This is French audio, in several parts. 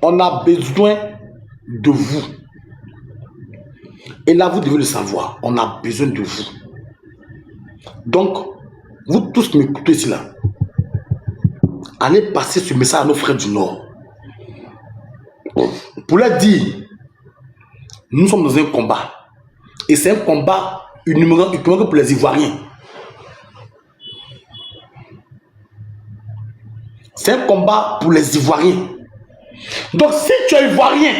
On a besoin de vous. Et là, vous devez le savoir. On a besoin de vous. Donc, vous tous qui m'écoutez ici là, allez passer ce message à nos frères du Nord. Pour leur dire, nous sommes dans un combat. Et c'est un combat uniquement pour les Ivoiriens. C'est un combat pour les Ivoiriens. Donc, si tu es Ivoirien,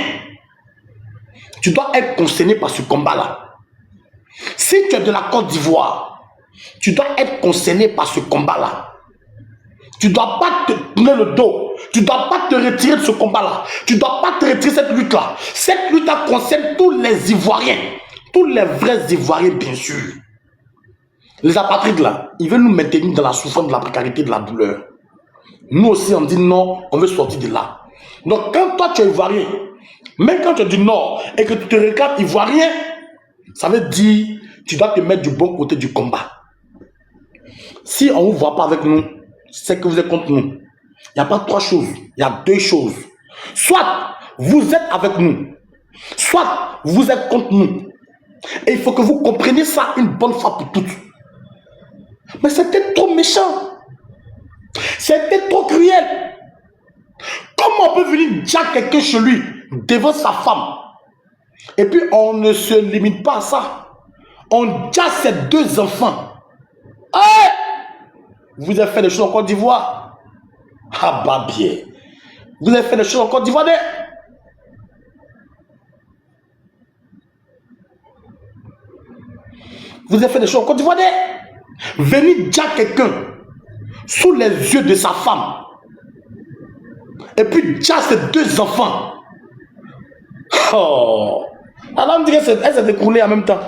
tu dois être concerné par ce combat-là. Si tu es de la Côte d'Ivoire, tu dois être concerné par ce combat-là. Tu ne dois pas te tourner le dos. Tu ne dois pas te retirer de ce combat-là. Tu ne dois pas te retirer de cette lutte-là. Cette lutte-là concerne tous les Ivoiriens. Tous les vrais Ivoiriens, bien sûr. Les apatrides, là, ils veulent nous maintenir dans la souffrance, de la précarité, de la douleur. Nous aussi, on dit non, on veut sortir de là. Donc, quand toi, tu es Ivoirien, même quand tu es du Nord et que tu te regardes Ivoirien, ça veut dire tu dois te mettre du bon côté du combat. Si on ne vous voit pas avec nous, c'est que vous êtes contre nous. Il n'y a pas trois choses, il y a deux choses. Soit vous êtes avec nous, soit vous êtes contre nous. Et il faut que vous compreniez ça une bonne fois pour toutes. Mais c'était trop méchant. C'était trop cruel. Comment on peut venir dire quelqu'un chez lui devant sa femme? Et puis on ne se limite pas à ça. On dit à ses deux enfants. Hey! Vous avez fait des choses en Côte d'Ivoire? Ah bah bien. Vous avez fait des choses en Côte d'Ivoire? Vous avez fait des choses en Côte d'Ivoire? Venez dire à quelqu'un sous les yeux de sa femme. Et puis dire à ses deux enfants. Oh. Alors on me dit qu'elle s'est écroulée en même temps.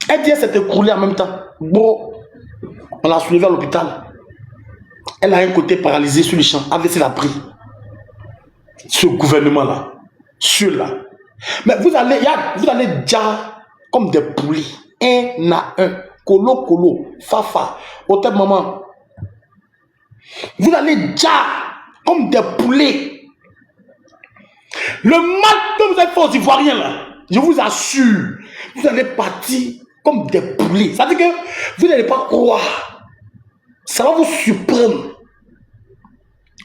Elle dit qu'elle s'est écroulée en même temps. Bon. On l'a soulevée à l'hôpital. Elle a un côté paralysé sur les champs. AVC l'a pris. Ce gouvernement-là. Ceux-là. Mais vous allez dire comme des poulies. Un à un. Colo, colo. Fafa. Hôtel maman. Vous allez dire comme des poulets. Le mal que vous avez fait aux Ivoiriens, là, je vous assure, vous allez partir comme des poulets. Ça veut dire que vous n'allez pas croire. Ça va vous surprendre.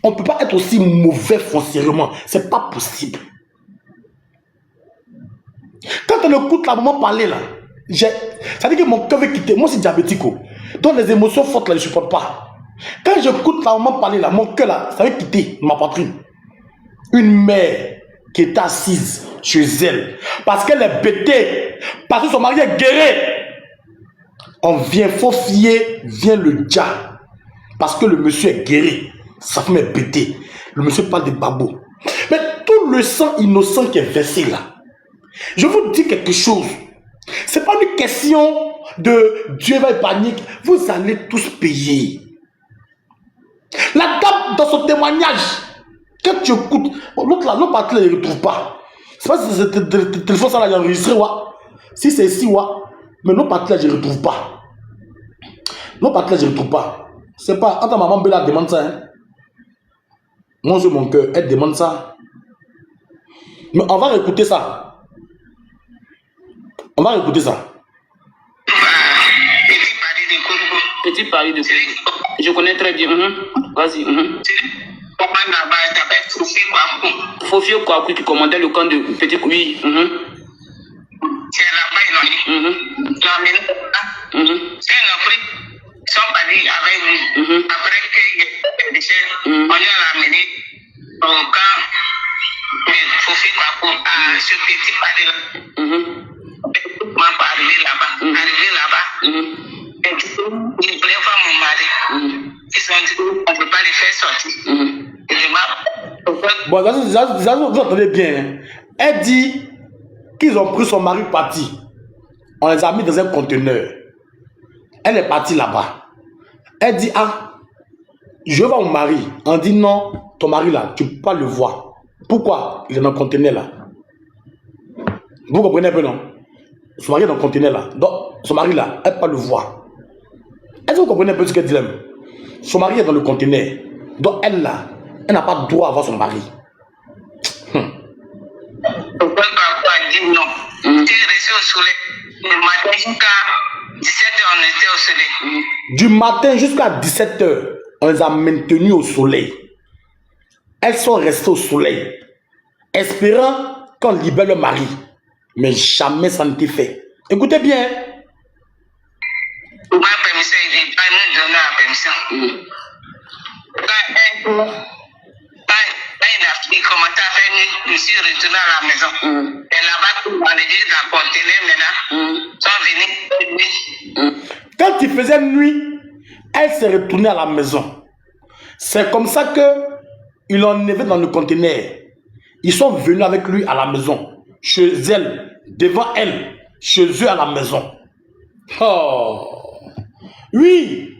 On ne peut pas être aussi mauvais foncièrement. Ce n'est pas possible. Quand on écoute la maman parler, là, ça veut dire que mon cœur veut quitter. Moi, c'est diabétique. Donc les émotions fortes, là, je ne supporte pas. Quand j'écoute la maman parler, là, mon cœur, là, ça veut quitter ma poitrine. Une mère qui est assise chez elle, parce qu'elle est bêtée, parce que son mari est guéri. On vient faufier, vient le diable, parce que le monsieur est guéri, sa femme est bêtée. Le monsieur parle de babou. Mais tout le sang innocent qui est versé là, je vous dis quelque chose. C'est pas une question de Dieu va épargner. Vous allez tous payer. La dame dans son témoignage, quand tu écoutes, l'autre là, l'autre partie là, il ne retrouve pas. C'est pas si c'est le téléphone ça là, il a enregistré, si c'est ici, mais l'autre partie là, je ne retrouve pas. L'autre partie là, je ne retrouve pas. C'est pas, quand ta maman Bella demande ça, hein. Moi, sur mon cœur, elle demande ça. Mais on va réécouter ça. On va réécouter ça. Petit Paris de Congo. Je connais très bien. Vas-y. Fofio Kouakou qui commandait le camp de Petit Kouy. C'est là-bas, c'est en Afrique. Ils sont partis avec lui. Après qu'ils décès, on lui a ramené au camp de Fofio Kouakou à ce Petit Paris. M'a pas arrivé là-bas. Et du coup, ils voulaient voir mon mari. Ils ont dit qu'on ne peut pas les faire sortir. Bon, vous entendez bien. Hein? Elle dit qu'ils ont pris son mari parti. On les a mis dans un conteneur. Elle est partie là-bas. Elle dit, ah, je vais voir mon mari. On dit, non, ton mari là, tu ne peux pas le voir. Pourquoi? Il est dans le conteneur là. Vous comprenez un peu, non? Son mari est dans le conteneur là. Donc, son mari là, elle ne peut pas le voir. Est-ce que vous comprenez un peu ce qu'elle dit là? Son mari est dans le conteneur. Donc, elle là, elle n'a pas le droit à voir son mari. au soleil. Le matin jusqu'à 17h, on était au soleil. Du matin jusqu'à 17h, on les a maintenus au soleil. Elles sont restées au soleil, espérant qu'on libère le mari. Mais jamais ça n'était fait. Écoutez bien. Pour ma permission, il va nous donner la permission. Quand il a commencé à faire nuit, je suis retourné à la maison. Et là-bas, on est déjà dans le conteneur maintenant. Sont venus. Quand il faisait nuit, elle s'est retournée à la maison. C'est comme ça que il en avait dans le conteneur. Ils sont venus avec lui à la maison, chez elle, devant elle, chez eux à la maison. Oh, oui,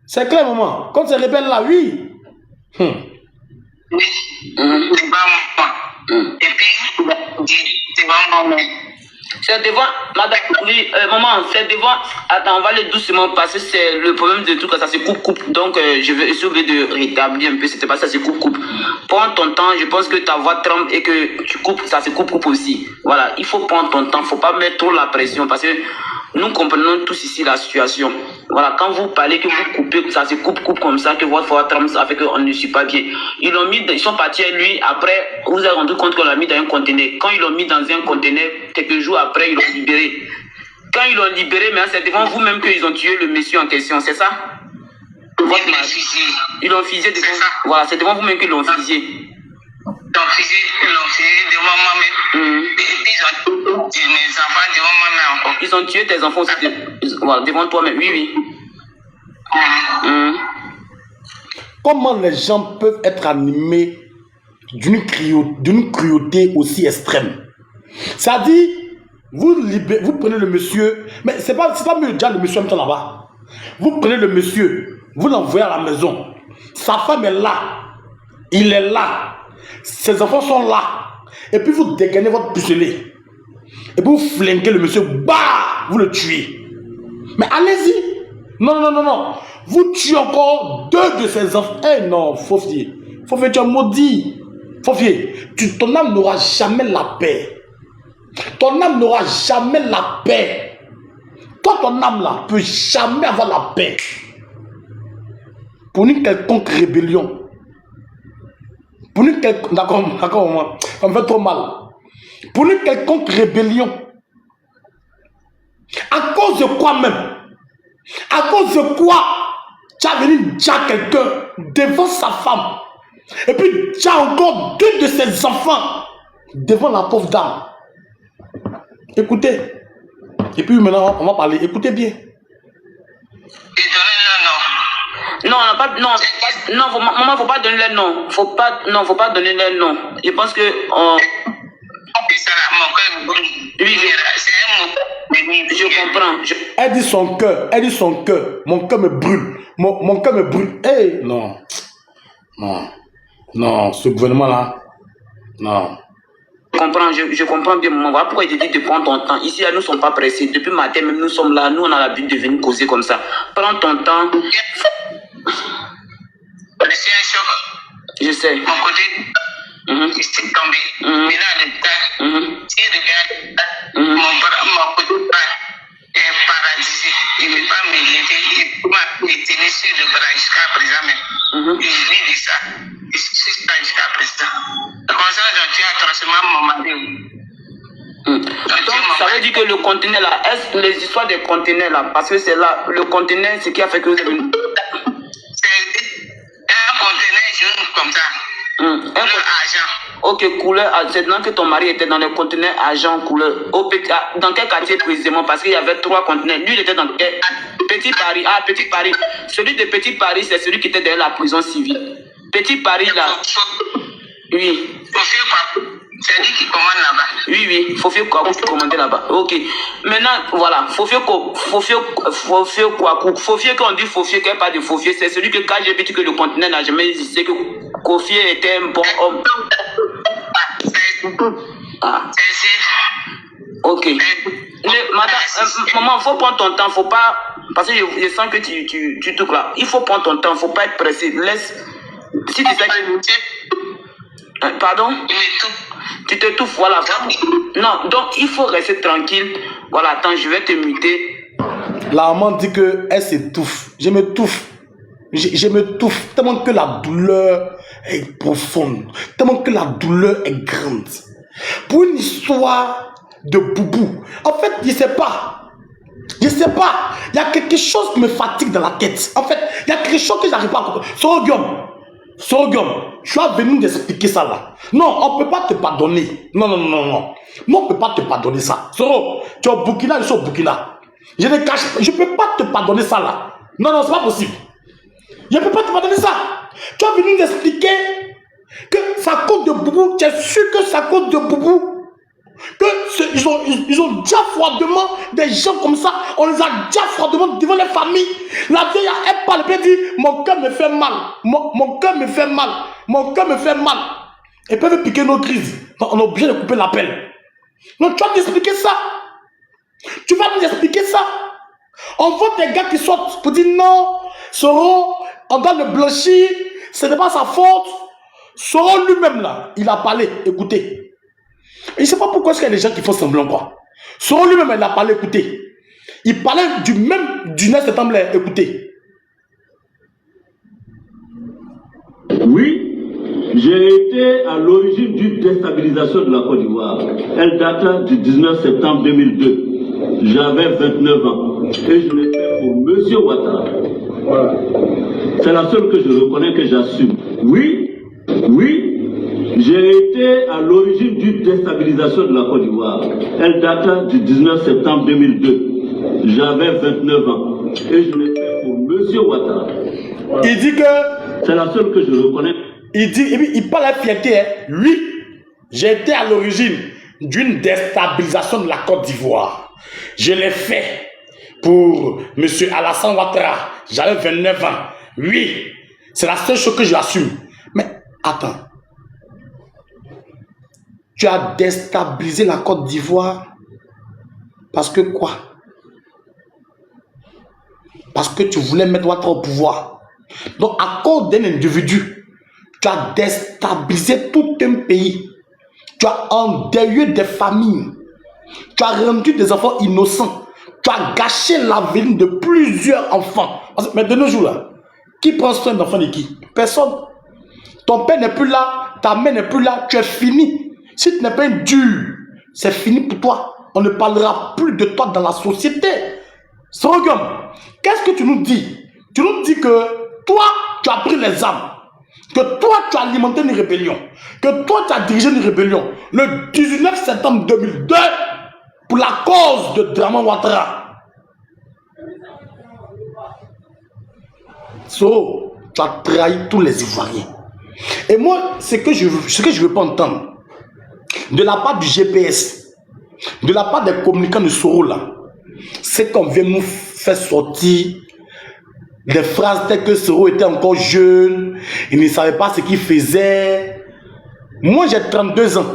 c'est clair, maman. Quand c'est rebelle là, oui. Oui, c'est pas moi. Et puis, c'est pas moi. C'est devant, madame, oui, maman, c'est devant. Attends, on va aller doucement parce que c'est le problème de tout, que ça se coupe. Donc, je vais essayer de rétablir un peu. C'était pas ça, se coupe. Prends ton temps, je pense que ta voix tremble et que tu coupes, ça se coupe aussi. Voilà, il faut prendre ton temps, faut pas mettre trop la pression parce que nous comprenons tous ici la situation. Voilà, quand vous parlez, que vous coupez, ça se coupe comme ça, que votre voix tremble, ça fait qu'on ne suit pas bien. Ils sont partis à lui, après, vous avez rendu compte qu'on l'a mis dans un conteneur. Quand ils l'ont mis dans un conteneur, quelques jours après, ils l'ont libéré. Quand ils l'ont libéré, mais c'est devant vous-même qu'ils ont tué le monsieur en question, c'est ça? Votre mari. Ils l'ont fusillé devant vous. Voilà, c'est devant vous-même qu'ils l'ont fusillé. Ils l'ont fusillé devant moi-même. Et puis ils ont tué mes enfants devant moi-même encore. Ils ont tué tes enfants aussi voilà, devant toi-même, oui. Comment les gens peuvent être animés d'une cruauté aussi extrême? C'est-à-dire, vous prenez le monsieur, mais c'est pas mieux déjà le monsieur en même temps là-bas. Vous prenez le monsieur, vous l'envoyez à la maison. Sa femme est là, il est là, ses enfants sont là. Et puis vous dégainez votre pistolet. Et puis vous flinguez le monsieur, bah, vous le tuez. Mais allez-y. Non. Vous tuez encore 2 de ses enfants. Eh non, Fofié, tu es maudit. Fofié, ton âme n'aura jamais la paix. Ton âme n'aura jamais la paix. Toi, ton âme là, peut jamais avoir la paix. Pour une quelconque rébellion. D'accord, ça me fait trop mal. Pour une quelconque rébellion. À cause de quoi même? À cause de quoi tu as venu dire quelqu'un devant sa femme? Et puis tu as encore 2 de ses enfants devant la pauvre dame. Écoutez. Et puis maintenant, on va parler. Écoutez bien. Non, maman, faut pas donner les noms. Faut pas donner les noms. Je pense que oui, je comprends. Elle dit son cœur. Mon cœur me brûle. Mon cœur me brûle. Hey, non, ce gouvernement-là, non. Je comprends bien, maman. Voilà pourquoi je te dis de prendre ton temps. Ici, là, nous ne sommes pas pressés. Depuis matin, même nous sommes là. Nous, on a l'habitude de venir causer comme ça. Prends ton temps. C'est un choc. Je sais. Mon côté, je suis tombé. Mais là, le tas, si je regarde, mon côté est paralysé. Il ne peut pas me lever. Il peut pas me tenir sur le bras jusqu'à présent même. Je vis de ça. Je suis jusqu'à présent. Comme ça, j'ai tué atrocement mon mari. Donc, ça veut dire que le conteneur là, les histoires des conteneurs là, parce que c'est là, le conteneur, c'est qui a fait que vous avez une... C'est un conteneur jaune comme ça. Couleur argent. Ok, couleur, c'est maintenant que ton mari était dans le conteneur argent couleur. Dans quel quartier précisément? Parce qu'il y avait 3 conteneurs. Lui, il était dans Petit Paris. Ah, Petit Paris. Celui de Petit Paris, c'est celui qui était derrière la prison civile. Petit Paris là. Oui. C'est lui qui commande là-bas. Oui, Fofio Kwaku qui commandait là-bas. Ok. Maintenant, voilà. Fofio Kwaku. Fofio, quand on dit Fofio, qu'il n'y a pas de Fofio, c'est celui que quand j'ai vu que le continent n'a jamais existé, que Kofi était un bon homme. Ok. Mais, madame, maman, il faut prendre ton temps. Faut pas. Parce que je sens que tu touches là. Il faut prendre ton temps. Il ne faut pas être pressé. Laisse. Si tu sais que. Pardon? Tu t'étouffes, voilà. Non, donc il faut rester tranquille. Voilà, attends, je vais te muter. La maman dit qu'elle s'étouffe. Je m'étouffe. Je m'étouffe tellement que la douleur est profonde. Tellement que la douleur est grande. Pour une histoire de boubou. En fait, je ne sais pas. Je ne sais pas. Il y a quelque chose qui me fatigue dans la tête. En fait, il y a quelque chose que je n'arrive pas à comprendre. Sorghum, tu as venu nous expliquer ça là. Non, on ne peut pas te pardonner. Non. Non, on ne peut pas te pardonner ça. Soro, tu es au Burkina, je suis au Burkina. Je ne cache pas. Je ne peux pas te pardonner ça là. Non, c'est pas possible. Je ne peux pas te pardonner ça. Tu as venu nous expliquer que ça cause de boubou. Tu es sûr que ça cause de boubou? Ils ont déjà froidement des gens comme ça. On les a déjà froidement devant les familles. La vieille, elle parle, elle dit mon cœur me fait mal. Mon cœur me fait mal. Mon cœur me fait mal. Et peuvent piquer nos crises. Donc, on est obligé de couper l'appel. Donc tu vas t'expliquer ça. Tu vas nous expliquer ça. On voit des gars qui sortent pour dire non, Soro, on doit le blanchir. Ce n'est pas sa faute. Soro lui-même là, il a parlé. Écoutez. Et je ne sais pas pourquoi est-ce qu'il y a des gens qui font semblant quoi. Selon lui-même, il a parlé, écoutez. Il parlait du 9 septembre, écoutez. Oui, j'ai été à l'origine d'une déstabilisation de la Côte d'Ivoire. Elle date du 19 septembre 2002. J'avais 29 ans. Et je l'ai fait pour M. Ouattara. Voilà. C'est la seule que je reconnais, que j'assume. Oui. J'ai été à l'origine d'une déstabilisation de la Côte d'Ivoire. Elle date du 19 septembre 2002. J'avais 29 ans. Et je l'ai fait pour M. Ouattara. Voilà. Il dit que... C'est la seule que je reconnais. Il parle avec fierté. Hein. Oui, j'ai été à l'origine d'une déstabilisation de la Côte d'Ivoire. Je l'ai fait pour M. Alassane Ouattara. J'avais 29 ans. Oui, c'est la seule chose que j'assume. Mais attends. Tu as déstabilisé la Côte d'Ivoire parce que quoi? Parce que tu voulais mettre Ouattara au pouvoir. Donc à cause d'un individu, tu as déstabilisé tout un pays. Tu as endeuillé des familles. Tu as rendu des enfants innocents. Tu as gâché l'avenir de plusieurs enfants. Mais de nos jours là, qui prend soin d'enfants de qui? Personne. Ton père n'est plus là, ta mère n'est plus là, tu es fini. Si tu n'es pas dur, c'est fini pour toi. On ne parlera plus de toi dans la société. Sorghum, qu'est-ce que tu nous dis? Tu nous dis que toi, tu as pris les armes. Que toi, tu as alimenté une rébellion. Que toi, tu as dirigé une rébellion. Le 19 septembre 2002, pour la cause de Draman Ouattara. So, tu as trahi tous les Ivoiriens. Et moi, ce que je veux pas entendre, de la part du GPS, de la part des communicants de Soro là, c'est qu'on vient nous faire sortir des phrases telles que Soro était encore jeune, il ne savait pas ce qu'il faisait. Moi j'ai 32 ans.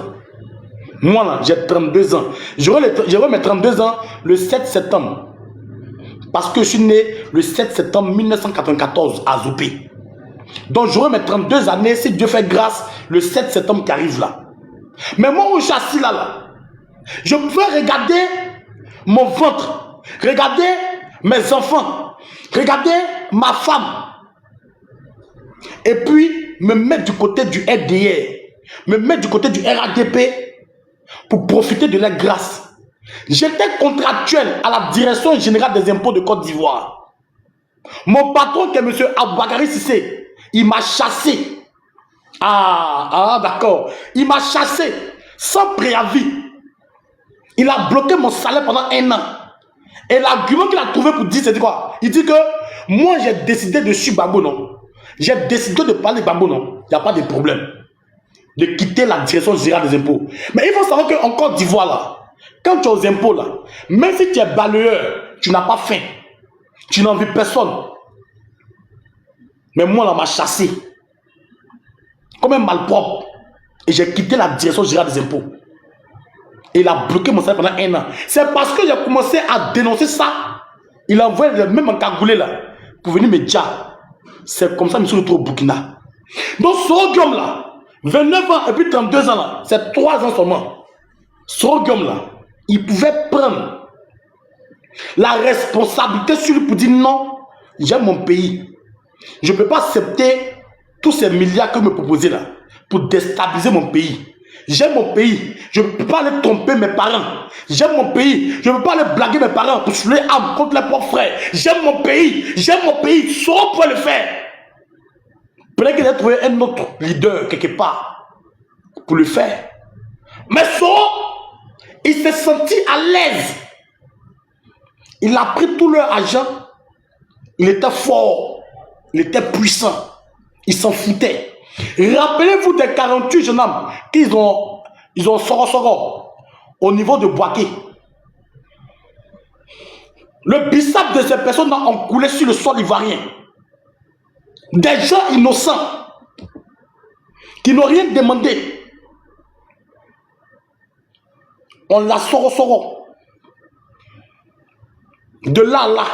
Moi là, j'ai 32 ans. J'aurai mes 32 ans le 7 septembre. Parce que je suis né le 7 septembre 1994 à Zoupé. Donc j'aurai mes 32 années, si Dieu fait grâce, le 7 septembre qui arrive là. Mais moi où je suis assis là, je pouvais regarder mon ventre, regarder mes enfants, regarder ma femme, et puis me mettre du côté du RDR, me mettre du côté du RADP pour profiter de leur grâce. J'étais contractuel à la direction générale des impôts de Côte d'Ivoire. Mon patron qui est M. Aboubakari Sissé, il m'a chassé. D'accord. Il m'a chassé sans préavis. Il a bloqué mon salaire pendant 1 an. Et l'argument qu'il a trouvé pour dire, c'est quoi? Il dit que moi, j'ai décidé de suivre Gbagbo, non? J'ai décidé de parler Gbagbo, non? Il n'y a pas de problème. De quitter la direction générale des impôts. Mais il faut savoir qu'en Côte d'Ivoire, là, quand tu es aux impôts, là, même si tu es balayeur, tu n'as pas faim. Tu n'as envie personne. Mais moi, là, on m'a chassé. Comme un malpropre. Et j'ai quitté la direction générale des impôts. Et il a bloqué mon salaire pendant 1 an. C'est parce que j'ai commencé à dénoncer ça. Il a envoyé le même encagoulé là. Pour venir me dire. C'est comme ça que je me suis retrouvé au Burkina. Donc ce homme là. 29 ans et puis 32 ans là, c'est 3 ans seulement. Srogum là, il pouvait prendre la responsabilité sur lui pour dire non, j'aime mon pays. Je ne peux pas accepter tous ces milliards que me proposez là pour déstabiliser mon pays. J'aime mon pays. Je ne peux pas aller tromper mes parents. J'aime mon pays. Je ne peux pas aller blaguer mes parents pour soulever âme contre les propres frères. J'aime mon pays. J'aime mon pays. Soro peut le faire. Peut-être qu'il a trouvé un autre leader quelque part pour le faire. Mais Soro, il s'est senti à l'aise. Il a pris tout leur argent. Il était fort. Il était puissant. Il s'en foutait. Rappelez-vous des 48 jeunes hommes qu'ils ont Soro au niveau de Boaké. Le bissap de ces personnes ont coulé sur le sol ivoirien. Des gens innocents qui n'ont rien demandé. On l'a Soro. De là à là.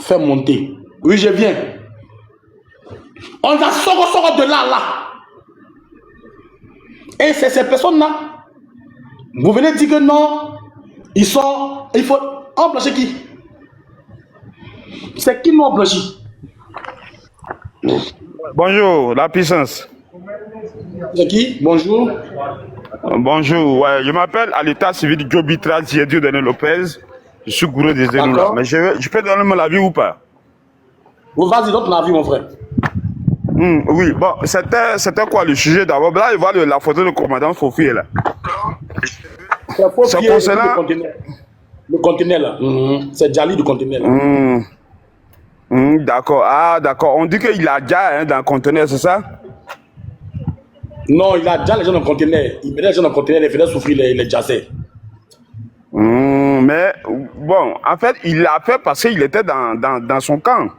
Fait monter. Oui, je viens. On a Soro de là à là. Et c'est ces personnes-là. Vous venez dire que non, il faut. On blanchit qui? C'est qui nous blanchit? Bonjour, la puissance. C'est qui? Bonjour. Bonjour, ouais, je m'appelle à l'état civil Jobitra Ziedio Daniel Lopez. Je suis gourou des élus là. Mais je peux donner mon avis ou pas? Vas-y, donne ton avis, mon frère. Oui, bon, c'était quoi le sujet d'abord? Là, il voit la photo de commandant Fofi là. C'est concernant le conteneur là. C'est Djali du conteneur là. D'accord, d'accord. On dit qu'il a déjà dans le conteneur, c'est ça? Non, il a déjà les gens dans le conteneur. Il met les gens dans le conteneur, il faisait souffrir les jazzés. Mais bon, en fait, il l'a fait parce qu'il était dans son camp.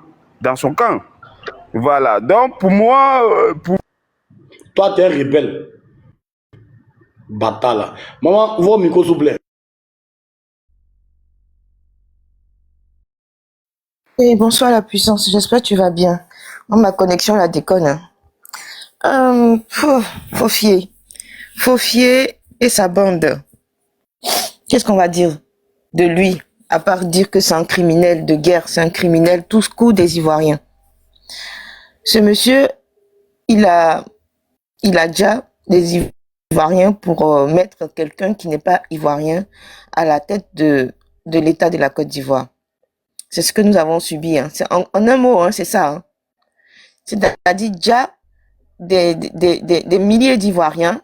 Dans son camp. Voilà. Donc, pour moi... Toi, tu es un rebelle. Bata là. Maman, ouvre le micro, s'il vous plaît. Hey, bonsoir la puissance, j'espère que tu vas bien. Moi, ma connexion la déconne. Fofier et sa bande. Qu'est-ce qu'on va dire de lui, à part dire que c'est un criminel de guerre, c'est un criminel tous coups des Ivoiriens. Ce monsieur, il a déjà des Ivoiriens pour mettre quelqu'un qui n'est pas Ivoirien à la tête de l'État de la Côte d'Ivoire. C'est ce que nous avons subi. Hein. En un mot, hein, c'est ça. Hein. C'est-à-dire déjà des milliers d'Ivoiriens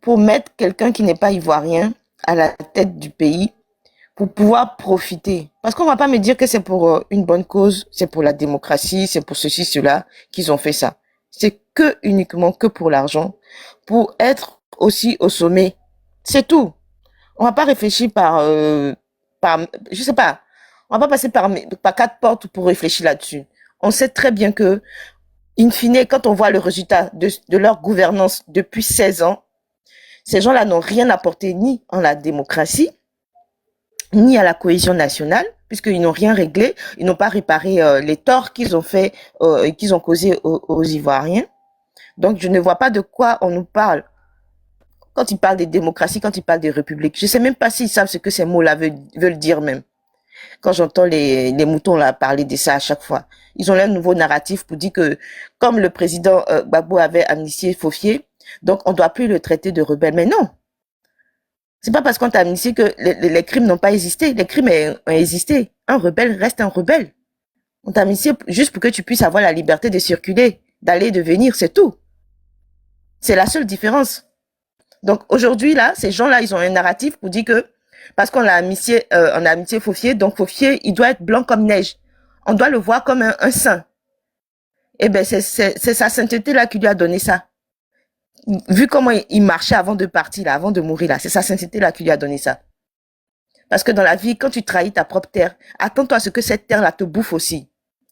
pour mettre quelqu'un qui n'est pas Ivoirien à la tête du pays pour pouvoir profiter. Parce qu'on va pas me dire que c'est pour une bonne cause, c'est pour la démocratie, c'est pour ceci, cela qu'ils ont fait ça. C'est uniquement pour l'argent, pour être aussi au sommet. C'est tout. On va pas réfléchir je sais pas, on va pas passer par 4 portes pour réfléchir là-dessus. On sait très bien que, in fine, quand on voit le résultat de leur gouvernance depuis 16 ans, ces gens-là n'ont rien apporté ni en la démocratie, ni à la cohésion nationale, puisqu'ils n'ont rien réglé, ils n'ont pas réparé les torts qu'ils ont fait, qu'ils ont causés aux Ivoiriens. Donc, je ne vois pas de quoi on nous parle. Quand ils parlent de démocratie, quand ils parlent de république, je sais même pas s'ils savent ce que ces mots-là veulent dire même. Quand j'entends les moutons là parler de ça à chaque fois, ils ont un nouveau narratif pour dire que comme le président Gbagbo avait amnistié Fofier, donc on doit plus le traiter de rebelle. Mais non, c'est pas parce qu'on t'a amnistié que les crimes n'ont pas existé. Les crimes ont existé. Un rebelle reste un rebelle. On t'a amnistié juste pour que tu puisses avoir la liberté de circuler, d'aller, de venir, c'est tout. C'est la seule différence. Donc aujourd'hui là, ces gens-là, ils ont un narratif pour dire que parce qu'on a amnistié Fofier, donc Fofier, il doit être blanc comme neige. On doit le voir comme un saint. Eh ben, c'est sa sainteté là qui lui a donné ça. Vu comment il marchait avant de partir là, avant de mourir là, c'est sa sainteté là qui lui a donné ça. Parce que dans la vie, quand tu trahis ta propre terre, attends-toi à ce que cette terre là te bouffe aussi.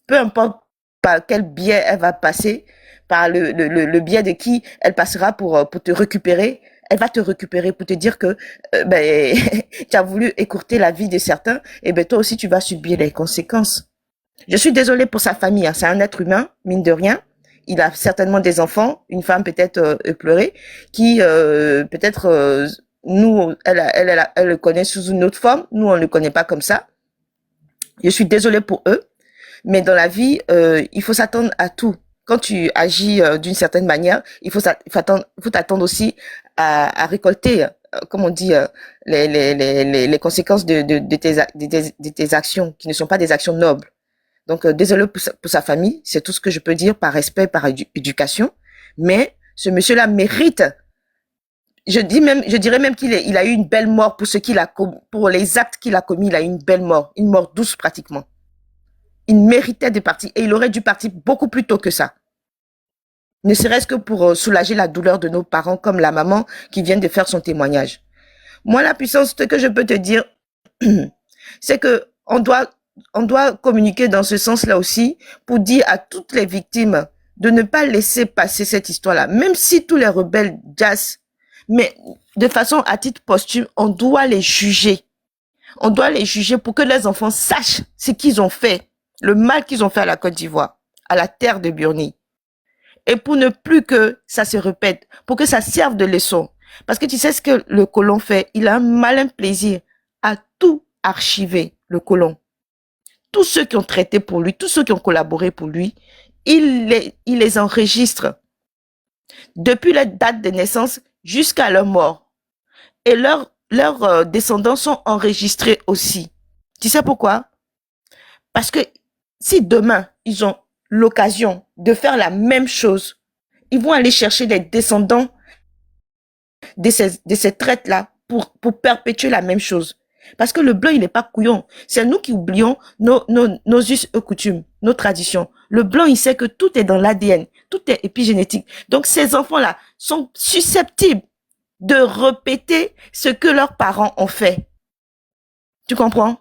Peu importe par quel biais elle va passer, par le biais de qui elle passera pour te récupérer. Elle va te récupérer pour te dire que tu as voulu écourter la vie de certains, et ben toi aussi tu vas subir les conséquences. Je suis désolée pour sa famille, hein. C'est un être humain, mine de rien. Il a certainement des enfants, une femme peut-être éplorée, qui peut-être nous, elle le connaît sous une autre forme. Nous, on ne le connaît pas comme ça. Je suis désolée pour eux, mais dans la vie, il faut s'attendre à tout. Quand tu agis d'une certaine manière, il faut t'attendre aussi à récolter, comme on dit, les conséquences de tes actions, qui ne sont pas des actions nobles. Donc, désolé pour sa famille, c'est tout ce que je peux dire par respect, par éducation. Mais ce monsieur-là mérite, je dirais même il a eu une belle mort pour pour les actes qu'il a commis. Il a eu une belle mort, une mort douce pratiquement. Il méritait de partir et il aurait dû partir beaucoup plus tôt que ça. Ne serait-ce que pour soulager la douleur de nos parents, comme la maman qui vient de faire son témoignage. Moi, la puissance, ce que je peux te dire, c'est que on doit communiquer dans ce sens-là aussi pour dire à toutes les victimes de ne pas laisser passer cette histoire-là. Même si tous les rebelles jazzent, mais de façon à titre posthume, on doit les juger. On doit les juger pour que les enfants sachent ce qu'ils ont fait, le mal qu'ils ont fait à la Côte d'Ivoire, à la terre de Burni. Et pour ne plus que ça se répète, pour que ça serve de leçon. Parce que tu sais ce que le colon fait, il a un malin plaisir à tout archiver, le colon. Tous ceux qui ont traité pour lui, tous ceux qui ont collaboré pour lui, il les enregistre. Depuis la date de naissance jusqu'à leur mort. Et leurs descendants sont enregistrés aussi. Tu sais pourquoi? Parce que si demain, ils ont l'occasion de faire la même chose, ils vont aller chercher les descendants de ces traites-là pour perpétuer la même chose. Parce que le blanc, il n'est pas couillon. C'est nous qui oublions nos us et coutumes, nos traditions. Le blanc, il sait que tout est dans l'ADN, tout est épigénétique. Donc, ces enfants-là sont susceptibles de répéter ce que leurs parents ont fait. Tu comprends?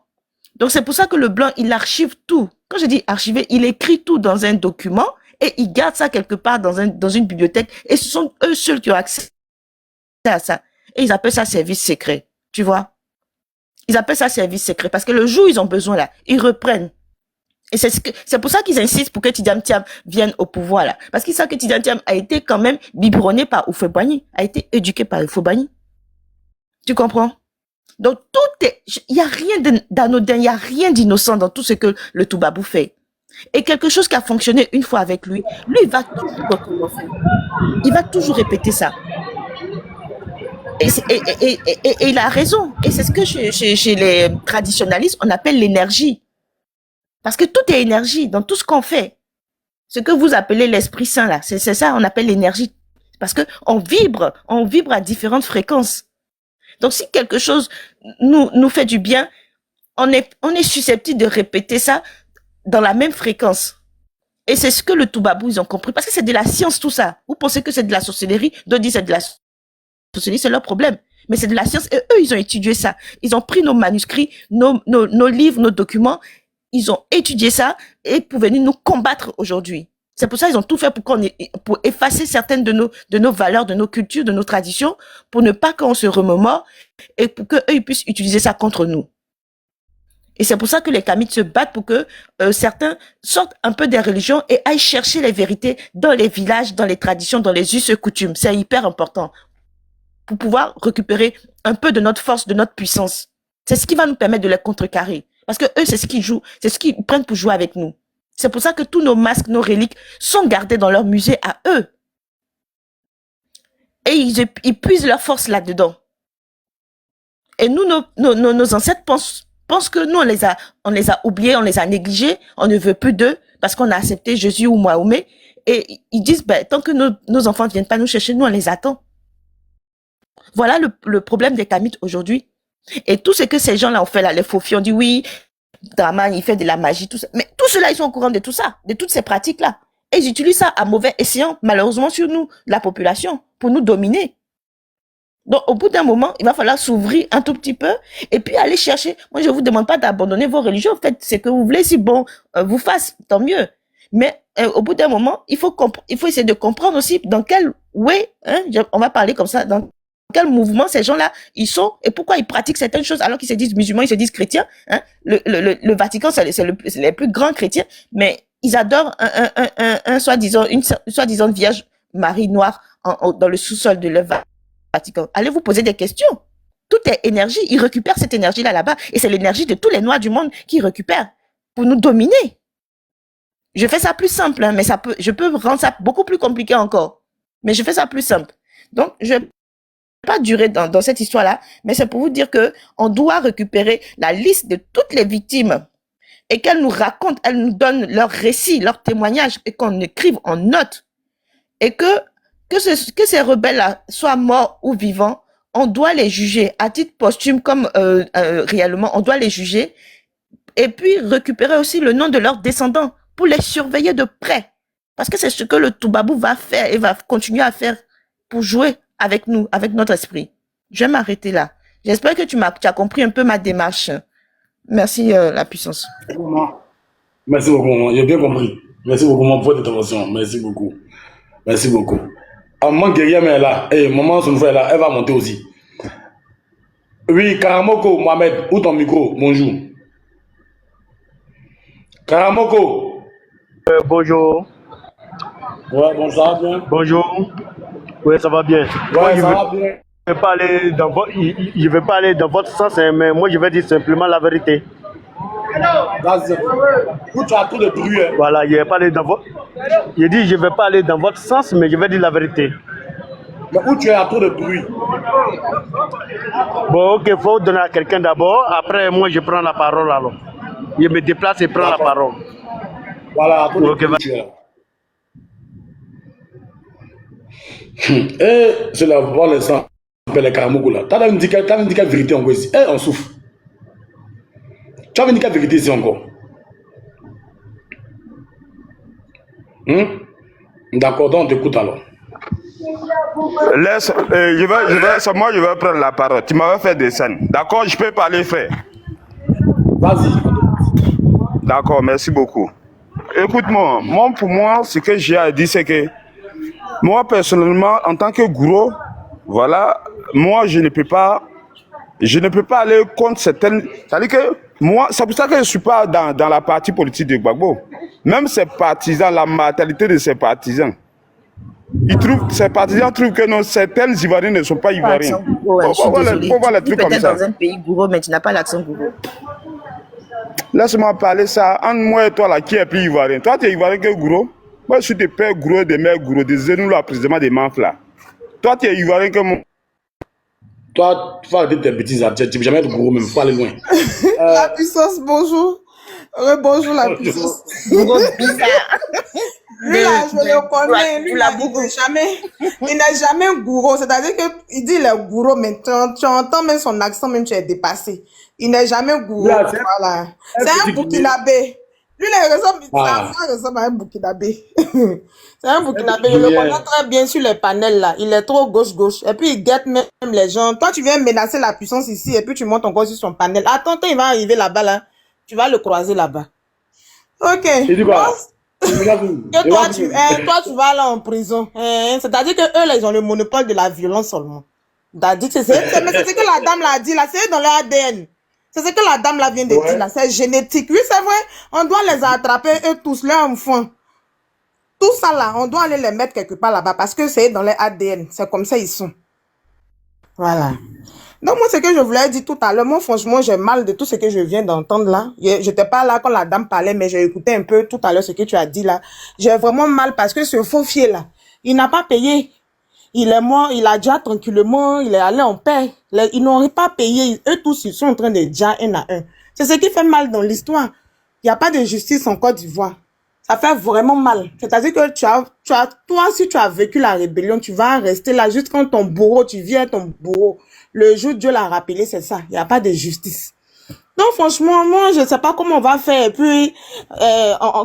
Donc, c'est pour ça que le blanc, il archive tout. Quand je dis archiver, il écrit tout dans un document et il garde ça quelque part dans une bibliothèque. Et ce sont eux seuls qui ont accès à ça. Et ils appellent ça service secret. Tu vois? Ils appellent ça service secret parce que le jour où ils ont besoin là, ils reprennent. Et c'est pour ça qu'ils insistent pour que Tidiane Thiam vienne au pouvoir là. Parce qu'ils savent que Tidiane Thiam a été quand même biberonné par Houphouët-Boigny, a été éduqué par Houphouët-Boigny. Tu comprends? Donc il y a rien d'anodin, il y a rien d'innocent dans tout ce que le Toubabou fait. Et quelque chose qui a fonctionné une fois avec lui, il va toujours recommencer. Il va toujours répéter ça. Et il a raison. Et c'est ce que chez les traditionalistes, on appelle l'énergie. Parce que tout est énergie dans tout ce qu'on fait. Ce que vous appelez l'Esprit Saint, là, c'est ça, on appelle l'énergie. Parce que on vibre à différentes fréquences. Donc, si quelque chose nous fait du bien, on est susceptible de répéter ça dans la même fréquence. Et c'est ce que le Toubabou, ils ont compris. Parce que c'est de la science, tout ça. Vous pensez que c'est de la sorcellerie, d'autres disent c'est de la sorcellerie, c'est leur problème. Mais c'est de la science et eux, ils ont étudié ça. Ils ont pris nos manuscrits, nos livres, nos documents. Ils ont étudié ça et pour venir nous combattre aujourd'hui. C'est pour ça qu'ils ont tout fait pour effacer certaines de nos valeurs, de nos cultures, de nos traditions, pour ne pas qu'on se remémore et pour qu'eux ils puissent utiliser ça contre nous. Et c'est pour ça que les Kamites se battent pour que certains sortent un peu des religions et aillent chercher les vérités dans les villages, dans les traditions, dans les us et coutumes. C'est hyper important pour pouvoir récupérer un peu de notre force, de notre puissance. C'est ce qui va nous permettre de les contrecarrer. Parce que eux, c'est ce qu'ils jouent, c'est ce qu'ils prennent pour jouer avec nous. C'est pour ça que tous nos masques, nos reliques sont gardés dans leur musée à eux. Et ils puisent leur force là-dedans. Et nous, nos ancêtres pensent que nous, on les a oubliés, on les a négligés, on ne veut plus d'eux parce qu'on a accepté Jésus ou Mahomet. Et ils disent, tant que nos enfants ne viennent pas nous chercher, nous, on les attend. Voilà le problème des Kamites aujourd'hui. Et tout ce que ces gens-là ont fait là, les faux-filles, on dit oui, Draman, il fait de la magie, tout ça. Mais tout cela, ils sont au courant de tout ça, de toutes ces pratiques-là. Et ils utilisent ça à mauvais escient, malheureusement, sur nous, la population, pour nous dominer. Donc, au bout d'un moment, il va falloir s'ouvrir un tout petit peu et puis aller chercher. Moi, je vous demande pas d'abandonner vos religions. Faites ce que vous voulez. Si bon, vous fasse, tant mieux. Mais au bout d'un moment, il faut essayer de comprendre aussi dans quel way, on va parler comme ça, dans quel mouvement ces gens-là, ils sont et pourquoi ils pratiquent certaines choses alors qu'ils se disent musulmans, ils se disent chrétiens. Hein? Le Vatican, c'est les plus grands chrétiens, mais ils adorent une soi-disant Vierge Marie noire dans le sous-sol de leur Vatican. Allez vous poser des questions. Tout est énergie. Ils récupèrent cette énergie-là là-bas. Et c'est l'énergie de tous les noirs du monde qu'ils récupèrent pour nous dominer. Je fais ça plus simple, hein, mais je peux rendre ça beaucoup plus compliqué encore. Mais je fais ça plus simple. Donc, je ne vais pas durer dans cette histoire-là, mais c'est pour vous dire que on doit récupérer la liste de toutes les victimes et qu'elles nous racontent, elles nous donnent leurs récits, leurs témoignages et qu'on écrive en notes. Et que ces rebelles-là soient morts ou vivants, on doit les juger à titre posthume comme réellement, on doit les juger et puis récupérer aussi le nom de leurs descendants pour les surveiller de près. Parce que c'est ce que le Toubabou va faire et va continuer à faire pour jouer avec nous, avec notre esprit. Je vais m'arrêter là. J'espère que tu as compris un peu ma démarche. Merci, la puissance. Merci beaucoup, j'ai bien compris. Merci beaucoup, mon point d'intervention. Merci beaucoup. Merci beaucoup. Maman guerrière, mais là, maman son frère là, elle va monter aussi. Oui, Karamoko, Mohamed, où ton micro? Bonjour. Karamoko. Bonjour. Ouais, bon, ça va bien? Bonjour. Oui, ça va bien. Ouais, moi, ça va bien. Je ne vais pas aller dans votre sens, hein, mais moi, je vais dire simplement la vérité. Où tu as trop de bruit. Hein? Voilà, je vais pas aller dans votre... Je dis, je ne vais pas aller dans votre sens, mais je vais dire la vérité. Mais où tu es à trop de bruit? Bon, ok, il faut donner à quelqu'un d'abord. Après, moi, je prends la parole alors. Je me déplace et prends la parole. Voilà, à trop de bruit, tu es là. C'est la voix, les gens appellent les Karamoko là. Tu as dit quelle vérité encore ici? On souffre. Tu as dit quelle vérité ici encore? D'accord, donc on t'écoute alors. Laisse, moi je vais prendre la parole. Tu m'avais fait des scènes. D'accord, je peux parler, frère. Vas-y. D'accord, merci beaucoup. Écoute-moi, pour moi, ce que j'ai à dire, c'est que moi, personnellement, en tant que gourou, voilà, moi, je ne peux pas aller contre certaines... C'est-à-dire que moi, c'est pour ça que je ne suis pas dans la partie politique de Gbagbo. Même ces partisans, la mentalité de ces partisans, ces partisans trouvent que non, certains Ivoiriens ne sont pas Ivoiriens. Faut voir les trucs comme ça. Dans un pays gourou, mais tu n'as pas l'accent gourou. Laisse-moi parler ça. Entre moi et toi, là, qui est plus Ivoirien? Toi, tu es Ivoirien que gourou? Moi, je suis des pères gourous, des mères gourous, des ennemis, là, précisément des manfs, là. Toi, tu es Ivoirien que moi. Toi, tu vas arrêter tes bêtises, tu ne peux jamais être gourou, même, il faut aller loin. La puissance, bonjour. Bonjour, la puissance. Gourou bizarre. Lui, là, je le connais. Lui, là, il n'est jamais gourou. C'est-à-dire qu'il dit il est gourou, mais tu entends même son accent, même tu es dépassé. Il n'est jamais gourou. Voilà. C'est un Burkinabé. Lui, il ressemble à un Burkinabé. C'est un Burkinabé. Je le connais très bien sur les panels, là. Il est trop gauche-gauche. Et puis, il guette même les gens. Toi, tu viens menacer la puissance ici, et puis tu montes encore sur son panel. Attends, il va arriver là-bas, là. Tu vas le croiser là-bas. Ok. Et du coup, et toi, tu vas là en prison. C'est-à-dire que eux, là, ils ont le monopole de la violence seulement. Mais c'est ce que la dame l'a dit, là. C'est dans leur ADN. C'est ce que la dame là vient de dire, là. C'est génétique. Oui, c'est vrai. On doit les attraper, eux tous, leurs enfants. Tout ça, là, on doit aller les mettre quelque part là-bas parce que c'est dans leur ADN. C'est comme ça, ils sont. Voilà. Donc, moi, ce que je voulais dire tout à l'heure, moi, franchement, j'ai mal de tout ce que je viens d'entendre là. J'étais pas là quand la dame parlait, mais j'ai écouté un peu tout à l'heure ce que tu as dit là. J'ai vraiment mal parce que ce faux fier là, il n'a pas payé. Il est mort, il a déjà tranquillement, il est allé en paix. Ils n'auraient pas payé. Eux tous, ils sont en train de déjà un à un. C'est ce qui fait mal dans l'histoire. Il n'y a pas de justice en Côte d'Ivoire. Ça fait vraiment mal. C'est-à-dire que toi, si tu as vécu la rébellion, tu vas rester là juste quand ton bourreau, tu viens ton bourreau. Le jour Dieu l'a rappelé, c'est ça. Il n'y a pas de justice. Donc, franchement, moi, je ne sais pas comment on va faire. Et puis,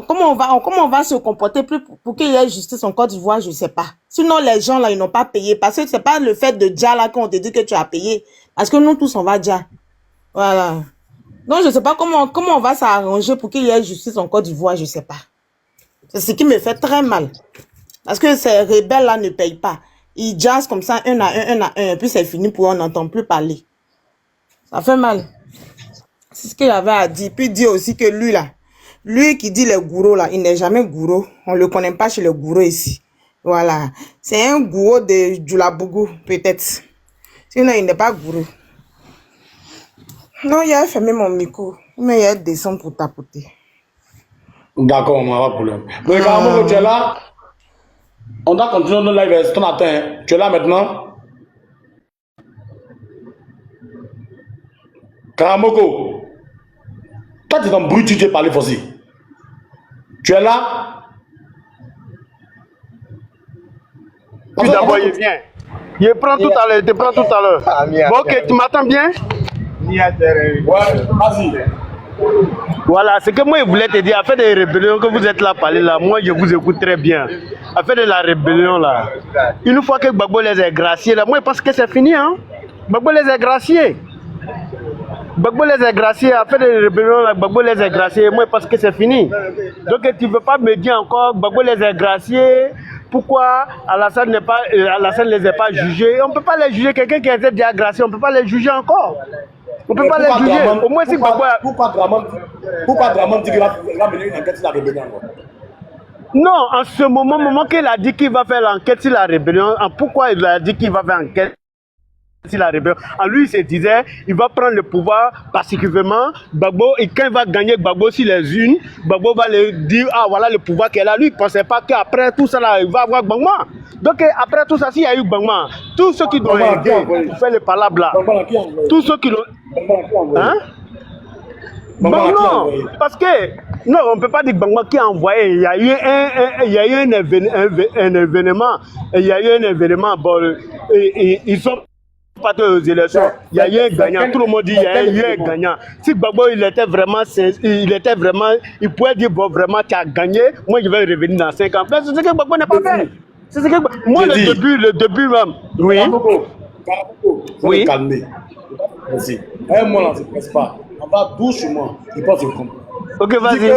comment on va se comporter pour qu'il y ait justice en Côte d'Ivoire, je ne sais pas. Sinon, les gens, là, ils n'ont pas payé. Parce que c'est pas le fait de déjà, là, qu'on te dit que tu as payé. Parce que nous tous, on va déjà. Voilà. Donc, je ne sais pas comment on va s'arranger pour qu'il y ait justice en Côte d'Ivoire, je ne sais pas. C'est ce qui me fait très mal. Parce que ces rebelles-là ne payent pas. ils jazzent comme ça, un à un, et puis c'est fini pour eux, on n'entend plus parler. Ça fait mal. C'est ce qu'il avait à dire. Puis dire aussi que lui là, lui qui dit les gourous là, il n'est jamais gourou. On ne le connaît pas chez les gourous ici. Voilà. C'est un gourou de Djoulabougou, peut-être. Sinon, il n'est pas gourou. Non, il a fermé mon micro. Mais il a descendu pour tapoter. D'accord, on n'a pas de problème. Mais Karamoko, tu es là. On doit continuer nos lives, c'est ton atteint. Tu es là maintenant. Karamoko, toi tu es dans le bruit, tu t'es parlé aussi. Tu es là. Puis d'abord, il vient. Il prend tout à l'heure, il te prend tout à l'heure. Bon, ok, tu m'attends bien? Ouais, vas-y. Voilà, c'est que moi, je voulais te dire, à fait des rébellions que vous êtes là parler là, moi, je vous écoute très bien. À fait de la rébellion là, une fois que Gbagbo les a graciés là, moi, je pense que c'est fini, hein. Gbagbo les a graciés. Gbagbo les a graciés, à fait des rébellions là, Gbagbo les a graciés, moi, je pense que c'est fini. Donc, tu ne veux pas me dire encore, Gbagbo les a graciés. Pourquoi Alassane ne les a pas jugés? On ne peut pas les juger. Quelqu'un qui a été déjà gracié, on ne peut pas les juger encore. On ne peut pas les juger. Au moins, si Gbagbo... Pourquoi Draman dit qu'il va mener une enquête sur la rébellion? Non, en ce moment qu'il a dit qu'il va faire l'enquête sur la rébellion, pourquoi il a dit qu'il va faire l'enquête sur la rébellion? En lui, il se disait, il va prendre le pouvoir pacifiquement. Gbagbo, et quand il va gagner Gbagbo sur les unes, Gbagbo va lui dire, ah voilà le pouvoir qu'elle a. Lui, il ne pensait pas qu'après tout ça, là, il va avoir Gbagbo. Donc après tout ça, s'il y a eu Gbagbo, tous ceux qui doivent aider pour faire le palabre là, tous ceux qui l'ont... Hein? Bon, non, parce que non, on ne peut pas dire Gbagbo qui a envoyé. Il y a eu un événement. Il y a eu un événement. Bon, ils sont pas aux élections. Il y a eu un gagnant. Tout le monde dit il y a eu un gagnant. Si Gbagbo il était vraiment, il pourrait dire bon vraiment tu as gagné. Moi je vais revenir dans 5 ans. Mais c'est ce que Gbagbo n'a pas fait. C'est ce que moi le début même. Oui. Oui. Calmer. Merci. Un mois là, c'est presque pas. On va doucement. Je pense que je comprends. Ok, vas-y.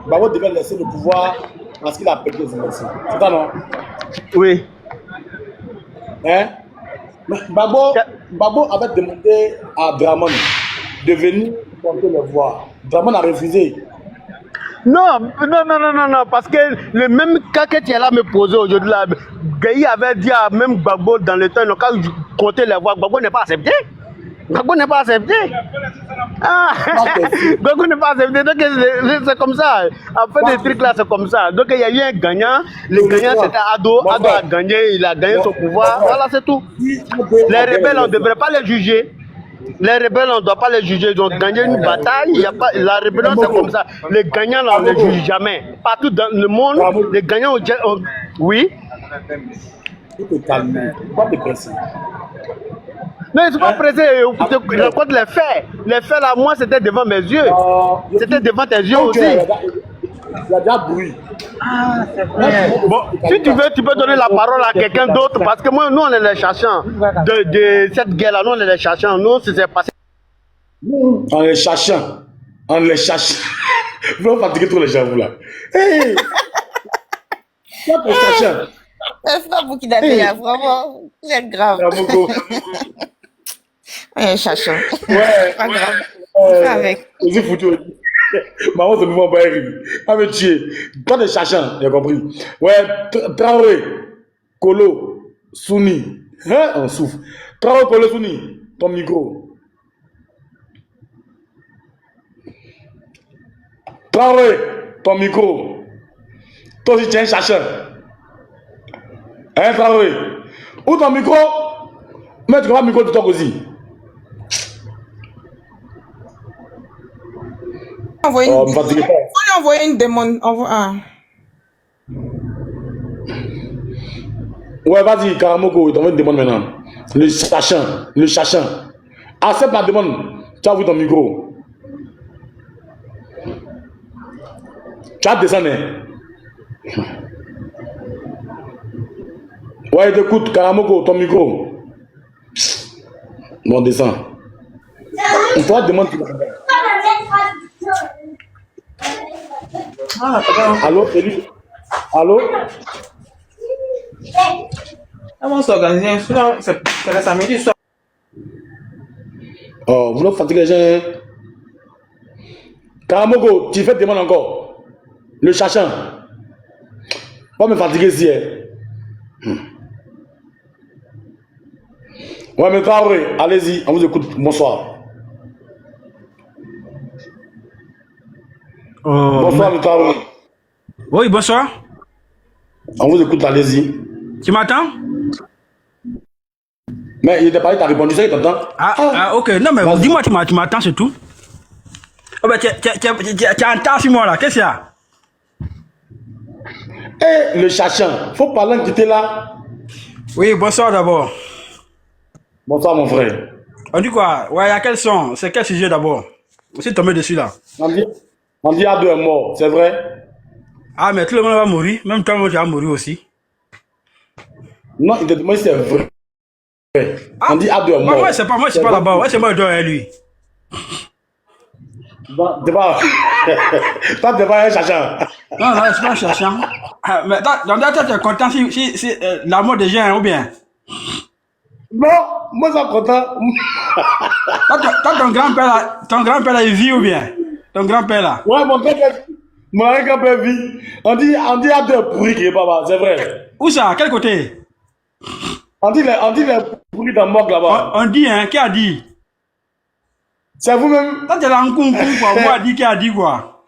Gbagbo devait laisser le pouvoir parce qu'il a perdu les élections. C'est ça, non? Oui. Hein? Gbagbo avait demandé à Draman de venir porter le voix. Draman a refusé. Non, parce que le même cas que tu es là me poser aujourd'hui, là, Gaï avait dit à même Gbagbo dans le temps, quand il comptait les voix, Gbagbo n'est pas accepté. Gbagbo n'est pas accepté. Gbagbo n'est pas accepté. Donc c'est comme ça. En fait, des trucs là, c'est comme ça. Donc il y a eu un gagnant. Le gagnant c'était Ado. Ado a gagné, il a gagné son pouvoir. Voilà, c'est tout. Les rebelles, on ne devrait pas les juger. Les rebelles, on ne doit pas les juger. Ils ont gagné une bataille. Il y a pas, la rébellion, c'est comme ça. Les gagnants, là, on ne les juge jamais. Partout dans le monde, les gagnants, oui. Il faut te calmer. Pas te presser. Non, ils ne sont pas pressés. Je raconte les faits. Les faits, là, moi, c'était devant mes yeux. C'était devant tes yeux aussi. Il y a déjà bruit. Bon, si tu veux, tu peux donner la parole à quelqu'un d'autre. Parce que moi, nous, on est les chercheurs de cette guerre-là. Nous, on est les chercheurs. Nous, c'est passé. En les cherchant. En les cherchant. Vous allez fatiguer tous les gens, vous là. Hey! Quoi pour cherchant? C'est pas vous qui l'avez, vraiment. Vous êtes grave. Ouais, chachon. Ouais. Pas grave. Avec. Aussi foutu. Maman, c'est mouvement pas écrit. Pas me tuer. Toi, des cherchants, j'ai compris. Ouais, Traoré, Kolo, Souni. Hein? On souffle. Traoré, Kolo, Souni. Ton micro. Traoré, ton micro. Toi aussi, tu es un chercheur. Hein, Traoré? Où ton micro? Mets ton micro de toi aussi. On lui a envoyé une demande. Ouais, vas-y, Karamoko, il t'envoie une demande maintenant. Le cherchant. Accepte la demande. Tu as vu ton micro. Tu as descendu. Ouais, écoute, Karamoko, ton micro. Bon, descends. On te demande. Allô, Élie? Allô? On s'organiser, sinon c'est le samedi soir. Oh, vous ne fatiguez les gens. Karamogo, tu fais demande encore. Le chachin. Pas me fatiguer ici. Ouais, mais Traoré, allez-y, on vous écoute. Bonsoir. Bonsoir, M. Traoré. Oui, bonsoir. On vous écoute, allez-y. Tu m'entends? Mais il était parlé, tu as répondu ça, il t'entend. Ok. Non, mais dis-moi, tu m'attends, c'est tout. Oh, ben, tu es en retard sur moi, là. Qu'est-ce qu'il y a? Eh, le chachin, faut parler que tu étais là. Oui, bonsoir d'abord. Bonsoir, mon frère. On dit quoi? Ouais, il y a quel son? C'est quel sujet d'abord? Vous êtes tombé dessus, là. On dit Ado est mort, c'est vrai? Ah, mais tout le monde va mourir. Même toi, tu vas mourir aussi. Non, il te demande si c'est vrai. On dit Ado est mort. Moi, c'est pas là-bas. Ouais, c'est moi qui dois lui. T'es pas... Toi, t'es pas un chachin. Non, c'est pas un chachin. Mais toi, tu es content si la mort des gens, ou bien? Non, moi, je suis content. Toi, ton grand-père là, il vit ou bien? Ton grand-père là? Ouais, mon grand-père vit. On dit Ado est pourri qui est pas mal, c'est vrai. Où ça? Quel côté? On dit les pourris dans morgue là-bas. On dit, hein? Qui a dit? C'est vous-même. Toi, tu es là en concours, quoi. Moi, qui a dit quoi?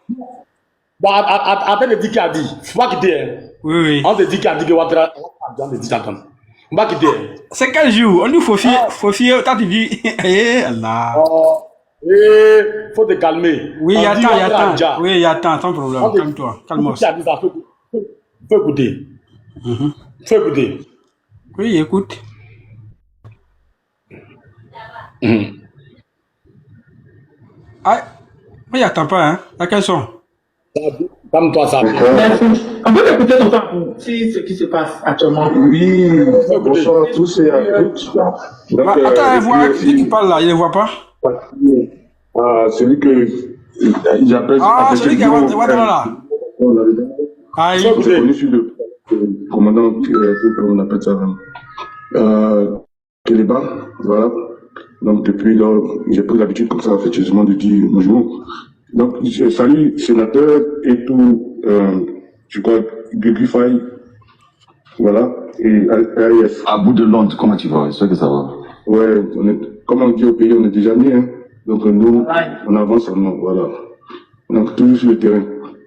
Bon, attends, de dire qui a dit. Faut pas quitter, hein. Oui. On te dit qui a dit que Ouattara. On te dit ça comme. On va quitter. C'est quel jour? On dit faut fier. Toi, tu dis, eh, Allah. Faut te calmer. Oui, attends. Oui, attends, sans problème. Calme-toi. Calme-toi. Qui a dit ça? Faut écouter. Faut écouter. Oui, écoute. Ah, mais attends pas, hein. À quel son? Calme-toi, ça. On peut écouter ton temps pour si ce qui se passe actuellement. Oui, bonsoir à tous et à toutes. Attends, vois qui tu parles là, il ne voit pas. Celui que j'appelle. Ah, celui qui a Ouattara là. Ah, il est connu sur le commandant, on appelle ça, Kéléba, voilà. Donc depuis lors, j'ai pris l'habitude comme ça, affectueusement, de dire bonjour. Donc je salue sénateur et tout, je crois, Guigui Faye, voilà, et AIS. À bout de Londres, comment tu vas? J'espère que ça va. Ouais, comme on dit au pays, on est déjà né, hein. Donc nous, on avance en nous, voilà. Donc toujours sur le terrain.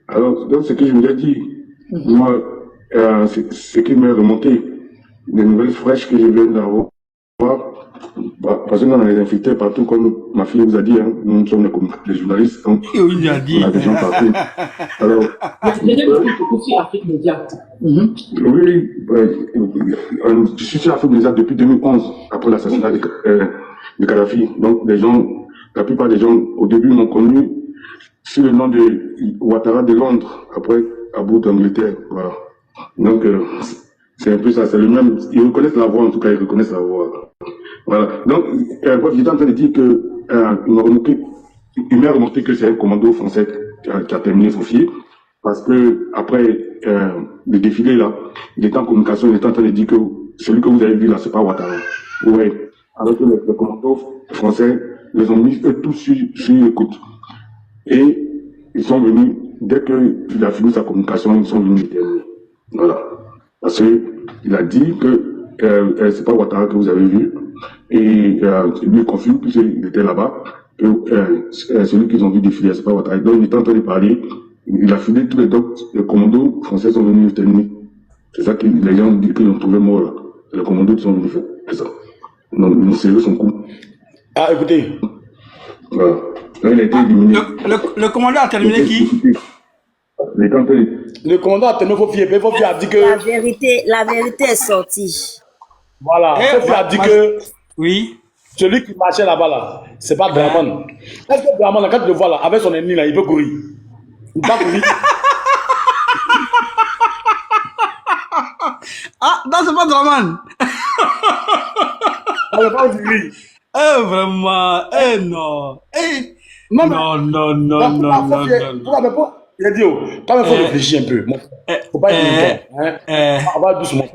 Alors, donc ce que je voulais dire, moi, ce qui m'est remonté, des nouvelles fraîches que je viens d'avoir, parce que nous on a les infiltrés partout, comme ma fille vous a dit, hein, nous sommes les journalistes, donc il a dit. On a des gens partout. Alors, sur Afrique Média. Oui, je suis sur Afrique Média depuis 2011, après l'assassinat de Kadhafi. Donc la plupart des gens au début m'ont connu sous le nom de Ouattara de Londres, après Abou d'Angleterre. Voilà. Donc c'est un peu ça, c'est le même. Ils reconnaissent la voix, en tout cas, ils reconnaissent la voix. Voilà. Donc, j'étais en train de dire que il m'a remonté que c'est un commando français qui a terminé son fil, parce que après le défilé là, il était en communication, il était en train de dire que celui que vous avez vu là, c'est pas Ouattara. Ouais. Alors que les commandos français les ont mis eux tous sur écoute. Et ils sont venus, dès qu'il a fini sa communication, ils sont venus déterminer. Voilà. Parce qu'il a dit que c'est pas Ouattara que vous avez vu. Et lui confirme, puisqu'il était là-bas, que celui qu'ils ont vu défiler, c'est pas Ouattara. Donc il était en train de parler, il a filé tous les commandos français sont venus terminer. C'est ça que les gens disent qu'ils ont trouvé mort là. Les commandos sont venus faire. C'est ça. Donc ils ont serré son coup. Ah, écoutez. Voilà. Là, il a été éliminé. Le commandant a terminé qui? Le commandant a terminé, Fofi a dit que... La vérité est sortie. Voilà, Fofi a dit que... Oui. Celui qui marchait là-bas, là, c'est pas Draman. Est-ce que Draman, quand tu le vois là, avec son ennemi là, il peut courir? Il peut courir. Ah, non, c'est pas Draman. On ne pas courir. Vraiment, non. Non. Il a dit, oh, quand il faut réfléchir un peu. Faut pas être longtemps. Hein. On va doucement.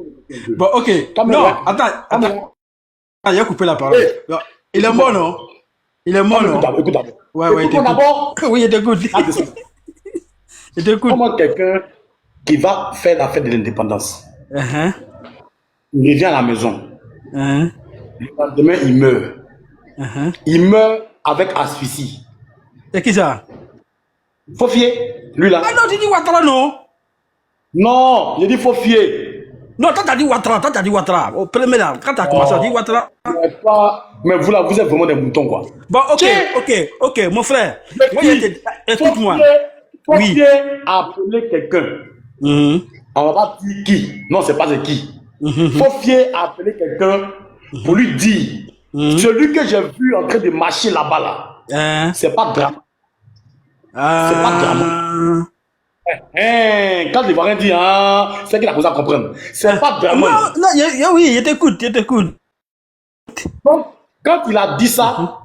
Bon, ok. Non, attends. Il a coupé la parole. Il est mort, non? Il est mort, non? Écoute d'abord. Ouais, il était d'abord. Oui, il était good. Il était good. Comment quelqu'un qui va faire la fête de l'indépendance, il revient à la maison. Le lendemain, il meurt. Il meurt avec asphyxie. C'est qui ça? Fofier, lui là. Ah non, tu dis Ouattara, non? Non, j'ai dit Fofier. Non, toi t'as dit Ouattara, Au premier là, quand t'as commencé à dire Ouattara. Mais vous là, vous êtes vraiment des moutons quoi. Bon, ok, mon frère. Écoute-moi. Fofier a appelé quelqu'un. On va pas dire qui. Non, c'est pas qui. Fofier a appelé quelqu'un pour lui dire celui que j'ai vu en train de marcher là-bas là, c'est pas drame. C'est pas drame. Quand les Ivoiriens disent c'est qu'il a posé à comprendre. C'est pas drame. Non, oui, il t'écoute. Donc, quand il a dit ça,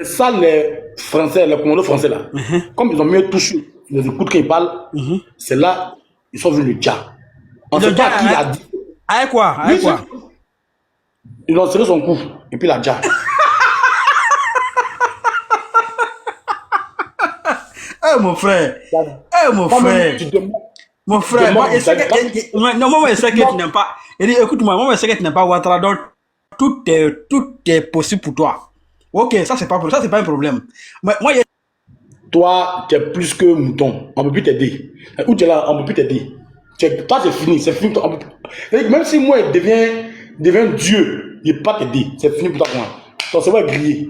ça les Français, les commandos français là, comme ils ont mieux touché les écoutes quand ils parlent, c'est là ils sont venus le dire. On ne sait pas qui l'a dit. Avec quoi? Ils ont serré son cou et puis il a dit. Mon frère. Mon frère. Moi, je sais que tu n'aimes pas. Écoute-moi, moi, je sais que tu n'aimes pas Ouattara, donc tout est possible pour toi. Ok, ça, c'est pas un problème. Moi, toi, tu es plus que mouton. On ne peut plus t'aider. Où tu es là, on ne peut plus t'aider. Toi, c'est fini. Même si moi, il devient Dieu, il ne peut pas t'aider. C'est fini pour toi. Ton cerveau est grillé.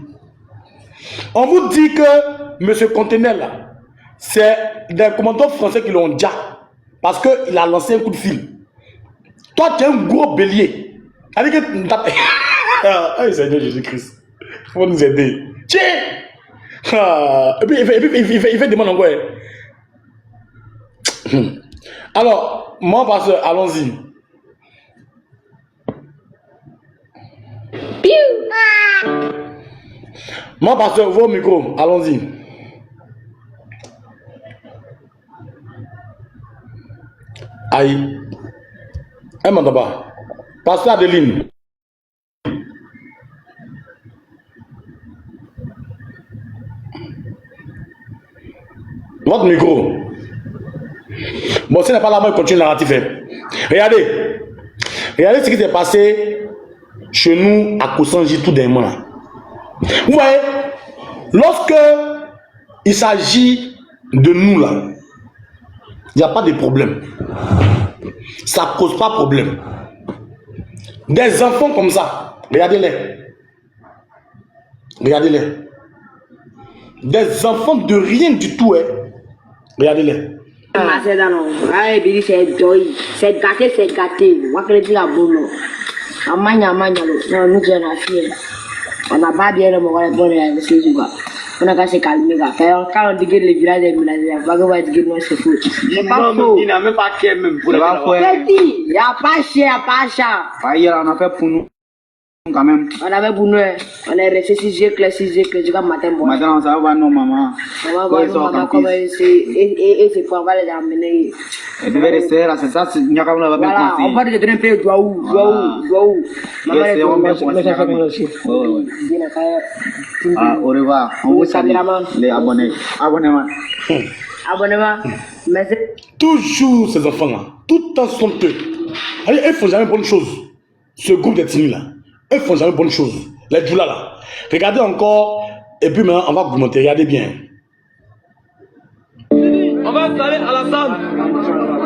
On vous dit que M. Contenel, là, c'est des commandants français qui l'ont déjà. Parce qu'il a lancé un coup de fil. Toi, tu es un gros bélier. C'est-à-dire que... Ah, Seigneur Jésus-Christ. Il faut nous aider. Tiens! Et puis, il fait demander encore. Alors, mon pasteur, allons-y. Mon pasteur, vos micros, allons-y. Aïe. Un mandat pas. Pasteur Adeline. Votre micro. Bon, ce n'est pas là, moi, je continue le narratif. Regardez. Regardez ce qui s'est passé chez nous à Kosanji tout dernièrement là. Vous voyez, lorsque il s'agit de nous là, il n'y a pas de problème. Ça ne cause pas de problème. Des enfants comme ça, regardez-les. Regardez-les. Des enfants de rien du tout, hein. Regardez-les. C'est gâté. On va dire à Bono. On n'a pas bien le moral pour les choses. On a qu'à se calmer. Quand on dit que les villages va dire que c'est faux. C'est pas faux. Il n'a même pas qu'à même pour il n'y a pas cher, il n'y a pas cher. On a fait pour nous. Quand même. On avait pour nous, on est resté 6 éclairs, jusqu'à matin. Matin, ça va, non, maman. On va voir maman comment c'est pour on va les amener. Elle devait rester là, c'est ça, il n'y a pas de voilà, on va te donner un peu de doigt où. Au revoir. On vous salue. Les abonnés. Abonnement. Toujours ces enfants-là, tout le temps sont eux. Ils ne font jamais bonne chose. Ce groupe de Tini là, ils ne font jamais bonne chose. Les Djoula là. Regardez encore, et puis maintenant on va vous montrer, regardez bien. On va installer à la salle.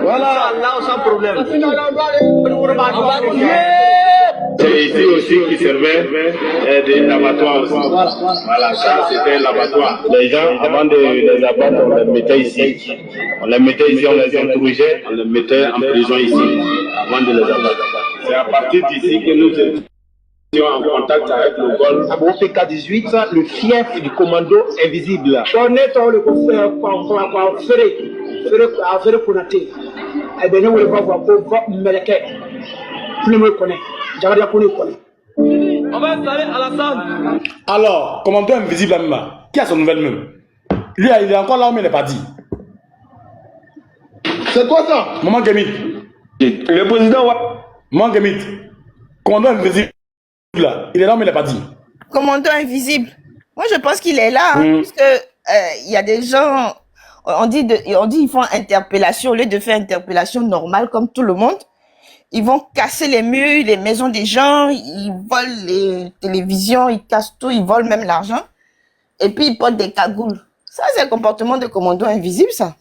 Voilà, là sans problème. C'est ici aussi qui servait de l'abattoir aussi. Voilà, ça c'était l'abattoir. Les gens, avant de les abattre, on les mettait ici. On les mettait ici, on les interrogeait, on les mettait en prison ici, avant de les abattre. C'est à partir d'ici que nous étions en contact avec le Golfe. À PK18, le fief du commando invisible. On est dans le faire Konaté. Et bien, on va voir pour Meleke. Tout le monde connaît. On va installer à la salle. Alors, commandant invisible là, qui a son nouvelle même? Lui, il est encore là, mais il n'est pas dit. C'est toi ça. Maman Gamit. Le président, ouais. Maman Gamit. Commandant invisible, là. Il est là, mais il n'est pas dit. Commandant invisible. Moi, je pense qu'il est là, hein, puisque il y a des gens, on dit ils font interpellation, au lieu de faire interpellation normale comme tout le monde, ils vont casser les murs, les maisons des gens, ils volent les télévisions, ils cassent tout, ils volent même l'argent, et puis ils portent des cagoules. Ça, c'est un comportement de commando invisible, ça.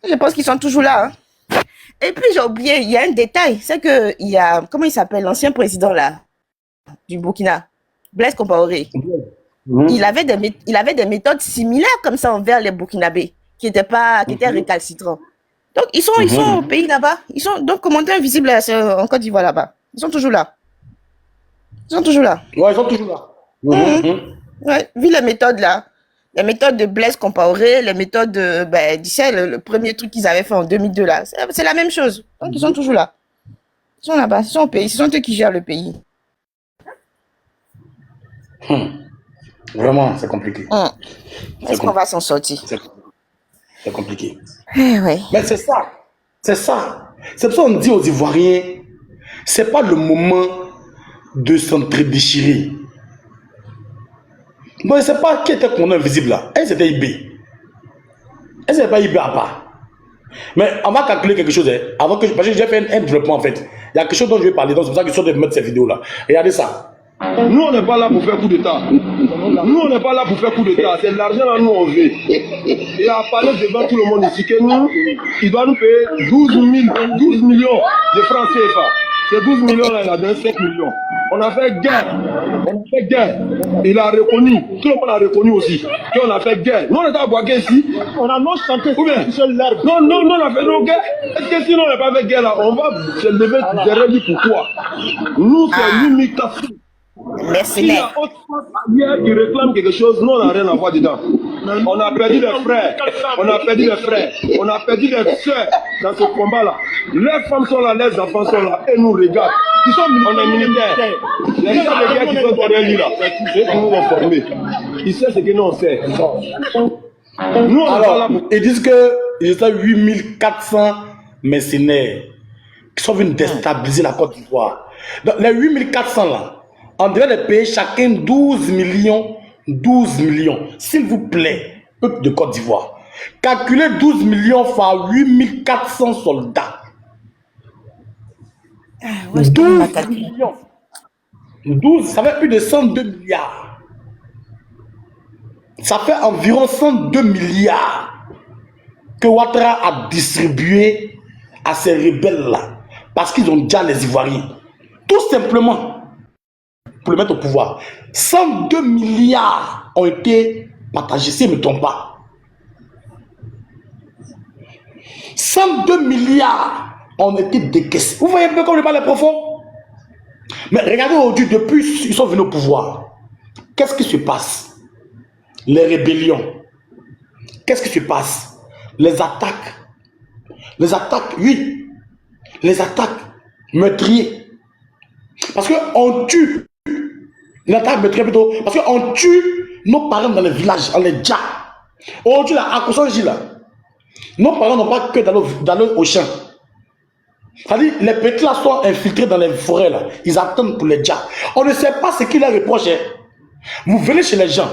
Je pense qu'ils sont toujours là. Hein. Et puis, j'ai oublié, il y a un détail, c'est que il y a, comment il s'appelle, l'ancien président là, du Burkina, Blaise Compaoré. Il avait des méthodes similaires comme ça envers les Burkinabés, qui étaient récalcitrants. Donc, ils sont au pays là-bas. Ils sont donc commandés invisibles en Côte d'Ivoire là-bas. Ils sont toujours là. Ouais, ils sont toujours là. Ouais, vu les méthodes là. Les méthodes de Blaise Compaoré, les méthodes de, le premier truc qu'ils avaient fait en 2002 là. C'est la même chose. Donc, ils sont toujours là. Ils sont là-bas. Ils sont au pays. Ce sont eux qui gèrent le pays. Vraiment, c'est compliqué. Est-ce qu'on va s'en sortir? C'est compliqué. Ouais. Mais c'est ça. C'est ça. C'est pour ça qu'on dit aux Ivoiriens, c'est pas le moment de s'entre-déchirer. Bon, je ne sais pas qui était qu'on invisible là. Elle, c'était IB. Elle, c'était pas IB à part. Mais on va calculer quelque chose. Avant que parce que j'ai fait un développement en fait. Il y a quelque chose dont je vais parler. Donc c'est pour ça que je suis de mettre cette vidéo là. Regardez ça. Nous, on n'est pas là pour faire coup d'État. Nous, on n'est pas là pour faire coup d'État. C'est de l'argent là, nous, on veut. Et à parler devant tout le monde ici que nous, il doit nous payer 12 millions de francs CFA. Ces 12 millions là, il a donné 5 millions. On a fait guerre. Il a reconnu. Tout le monde a reconnu aussi. Qu'on a fait guerre. Nous, on était à Boaké ici. On a non chanté. Non, on a fait nos guerres. Est-ce que si on n'a pas fait guerre là, on va se lever derrière lui pourquoi? Nous, c'est l'imitation. Merci. Si hier qui réclame quelque chose, nous on n'a rien à voir dedans. On a perdu des frères, on a perdu des frères, on a perdu des soeurs dans ce combat-là. Les femmes sont là, les enfants sont là, et nous regardent. On est militaires. Les gens de guerre qui sont derrière lui là, c'est eux qui nous ont formés. Ils savent ce que nous on sait. Nous on alors, là pour... ils disent qu'il y a 8400 mercenaires qui sont venus déstabiliser la Côte d'Ivoire. Les 8400 là, on devrait les payer chacun 12 millions. 12 millions. S'il vous plaît, peuple de Côte d'Ivoire, calculez 12 millions fois 8400 soldats. 12 millions. 12, ça fait plus de 102 milliards. Ça fait environ 102 milliards que Ouattara a distribué à ces rebelles-là. Parce qu'ils ont déjà les Ivoiriens. Tout simplement. Pour le mettre au pouvoir. 102 milliards ont été partagés, si je ne me trompe pas. 102 milliards ont été décaissés. Vous voyez un peu comme le bal est profond? Mais regardez aujourd'hui, depuis ils sont venus au pouvoir, qu'est-ce qui se passe? Les rébellions. Qu'est-ce qui se passe? Les attaques. Les attaques, oui. Les attaques meurtriers. Parce qu'on tue. L'attaque meurtrière plutôt. Parce qu'on tue nos parents dans les villages, on les dja. Aujourd'hui, là, à Kosonji, là, nos parents n'ont pas que d'aller au champ. C'est-à-dire, les petits là sont infiltrés dans les forêts, là. Ils attendent pour les dja. On ne sait pas ce qu'ils leur reprochent. Vous venez chez les gens,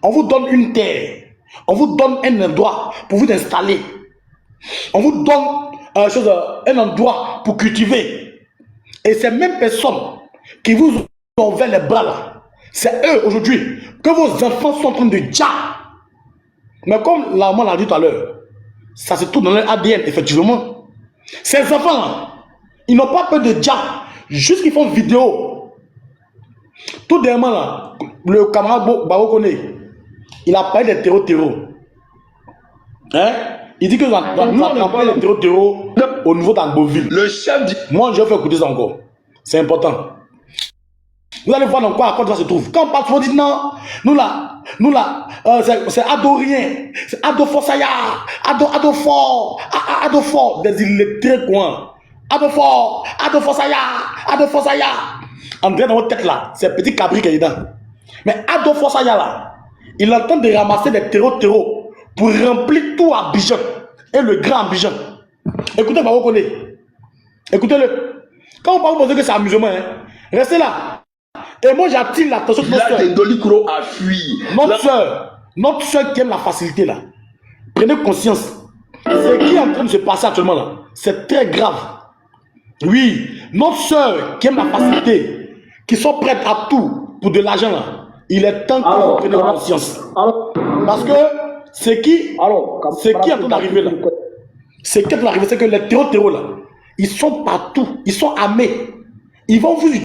on vous donne une terre, on vous donne un endroit pour vous installer. On vous donne un endroit pour cultiver. Et ces mêmes personnes qui vous ont ouvert les bras là, c'est eux aujourd'hui que vos enfants sont en train de dja. Mais comme la maman l'a dit tout à l'heure, ça se trouve dans leur ADN, effectivement. Ces enfants là, ils n'ont pas peur de dja, juste qu'ils font vidéo. Tout dernièrement là, le camarade Barokone, il a parlé des terreaux. Hein? Il dit que nous avons parlé des terreaux au niveau d'Angboville. Le chef dit... Moi, je vais faire écouter ça encore. C'est important. Vous allez voir dans quoi la Côte d'Ivoire se trouve. Quand on parle, on dit non, nous là, c'est Adorien, c'est Ado Fossaya, Ado Fort, des illettrés quoi. Ado Fossaya. En vrai, dans votre tête là, c'est petit cabri qui est dedans. Mais Ado Fossaya là, il est en train de ramasser des terreaux pour remplir tout Abidjan et le grand Abidjan. Écoutez, Babo Koné. Écoutez-le. Quand on parle, vous pensez que c'est amusement, hein, restez là. Et moi, j'attire l'attention de notre soeur. a fui. Notre soeur qui aime la facilité, là. Prenez conscience. Ce qui est en train de se passer actuellement, là, c'est très grave. Oui, notre soeur qui aime la facilité, qui sont prêtes à tout pour de l'argent, là, il est temps que vous preniez conscience. Parce que ce qui est en train d'arriver, là, c'est que les terreaux, là, ils sont partout, ils sont armés. Ils vont vous